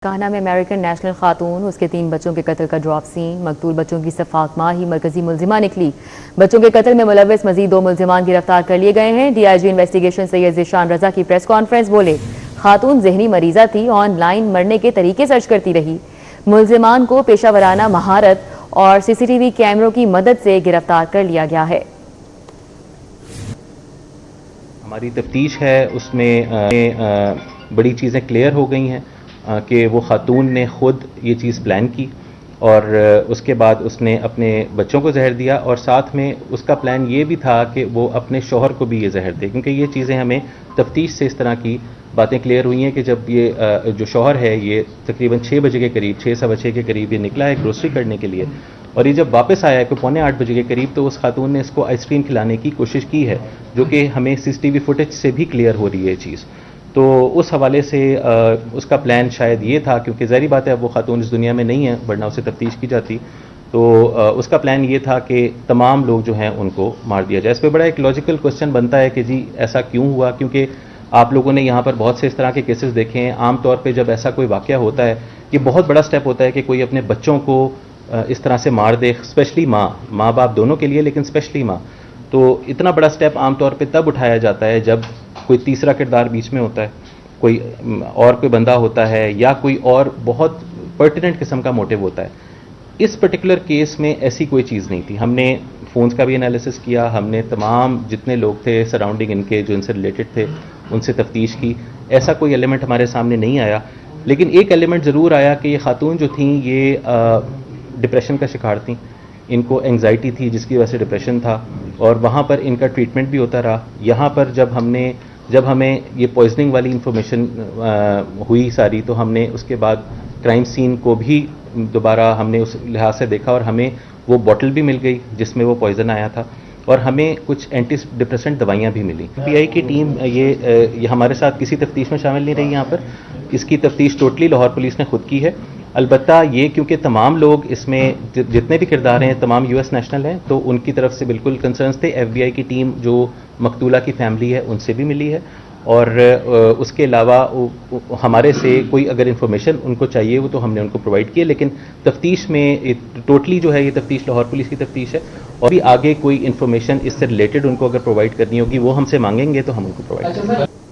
کانا میں American national خاتون اس کے 3 بچوں کے قتل کا ڈراپ سین، مقتول بچوں کی صفاق ماں ہی مرکزی ملزمہ نکلی۔ بچوں کے قتل میں ملوث مزید 2 ملزمان گرفتار کر لیے گئے ہیں۔ ڈی آئی جی انویسٹیگیشن سید ذیشان رضا کی پریس کانفرنس بولے، خاتون ذہنی مریضہ تھی، آن لائن مرنے کے طریقے سرچ کرتی رہی۔ ملزمان کو پیشہ ورانہ مہارت اور سی سی ٹی وی کیمروں کی مدد سے گرفتار کر لیا گیا ہے۔ ہماری تفتیش ہے، اس میں بڑی چیزیں کلیئر ہو گئی ہیں کہ وہ خاتون نے خود یہ چیز پلان کی اور اس کے بعد اس نے اپنے بچوں کو زہر دیا، اور ساتھ میں اس کا پلان یہ بھی تھا کہ وہ اپنے شوہر کو بھی یہ زہر دے، کیونکہ یہ چیزیں ہمیں تفتیش سے اس طرح کی باتیں کلیئر ہوئی ہیں کہ جب یہ جو شوہر ہے یہ تقریباً 6 بجے کے قریب 6:15 کے قریب یہ نکلا ہے گروسری کرنے کے لیے، اور یہ جب واپس آیا ہے کہ 7:45 بجے کے قریب، تو اس خاتون نے اس کو آئس کریم کھلانے کی کوشش کی ہے، جو کہ ہمیں سی سی ٹی وی فوٹیج سے بھی کلیئر ہو رہی ہے یہ چیز۔ تو اس حوالے سے اس کا پلان شاید یہ تھا، کیونکہ ظاہری بات ہے اب وہ خاتون اس دنیا میں نہیں ہے ورنہ اسے تفتیش کی جاتی، تو اس کا پلان یہ تھا کہ تمام لوگ جو ہیں ان کو مار دیا جائے۔ اس پہ بڑا ایک لاجیکل کوسچن بنتا ہے کہ جی ایسا کیوں ہوا، کیونکہ آپ لوگوں نے یہاں پر بہت سے اس طرح کے کیسز دیکھے ہیں۔ عام طور پہ جب ایسا کوئی واقعہ ہوتا ہے، یہ بہت بڑا سٹیپ ہوتا ہے کہ کوئی اپنے بچوں کو اس طرح سے مار دے، اسپیشلی ماں باپ دونوں کے لیے، لیکن اسپیشلی ماں۔ تو اتنا بڑا سٹیپ عام طور پہ تب اٹھایا جاتا ہے جب کوئی تیسرا کردار بیچ میں ہوتا ہے، کوئی اور کوئی بندہ ہوتا ہے، یا کوئی اور بہت پرٹیننٹ قسم کا موٹیو ہوتا ہے۔ اس پرٹیکولر کیس میں ایسی کوئی چیز نہیں تھی۔ ہم نے فونز کا بھی انالیسس کیا، ہم نے تمام جتنے لوگ تھے سراؤنڈنگ ان کے جو ان سے ریلیٹڈ تھے ان سے تفتیش کی، ایسا کوئی ایلیمنٹ ہمارے سامنے نہیں آیا، لیکن ایک ایلیمنٹ ضرور آیا کہ یہ خاتون جو تھیں یہ ڈپریشن کا شکار تھیں، ان کو انگزائٹی تھی جس کی وجہ سے ڈپریشن تھا، اور وہاں پر ان کا ٹریٹمنٹ بھی ہوتا رہا۔ یہاں پر جب ہمیں یہ پوائزننگ والی انفارمیشن ہوئی ساری، تو ہم نے اس کے بعد کرائم سین کو بھی دوبارہ ہم نے اس لحاظ سے دیکھا، اور ہمیں وہ بوٹل بھی مل گئی جس میں وہ پوائزن آیا تھا، اور ہمیں کچھ اینٹی ڈپریسنٹ دوائیاں بھی ملی۔ پی آئی کی ٹیم یہ ہمارے ساتھ کسی تفتیش میں شامل نہیں رہی، یہاں پر اس کی تفتیش ٹوٹلی لاہور پولیس نے خود کی ہے۔ البتہ یہ کیونکہ تمام لوگ اس میں جتنے بھی کردار ہیں تمام یو ایس نیشنل ہیں، تو ان کی طرف سے بالکل کنسرنس تھے۔ ایف بی آئی کی ٹیم جو مقتولہ کی فیملی ہے ان سے بھی ملی ہے، اور اس کے علاوہ ہمارے سے کوئی اگر انفارمیشن ان کو چاہیے وہ تو ہم نے ان کو پرووائڈ کی ہے، لیکن تفتیش میں ٹوٹلی جو ہے یہ تفتیش لاہور پولیس کی تفتیش ہے، اور بھی آگے کوئی انفارمیشن اس سے ریلیٹڈ ان کو اگر پرووائڈ کرنی ہوگی وہ ہم سے مانگیں گے تو ہم ان کو پرووائڈ کریں گے۔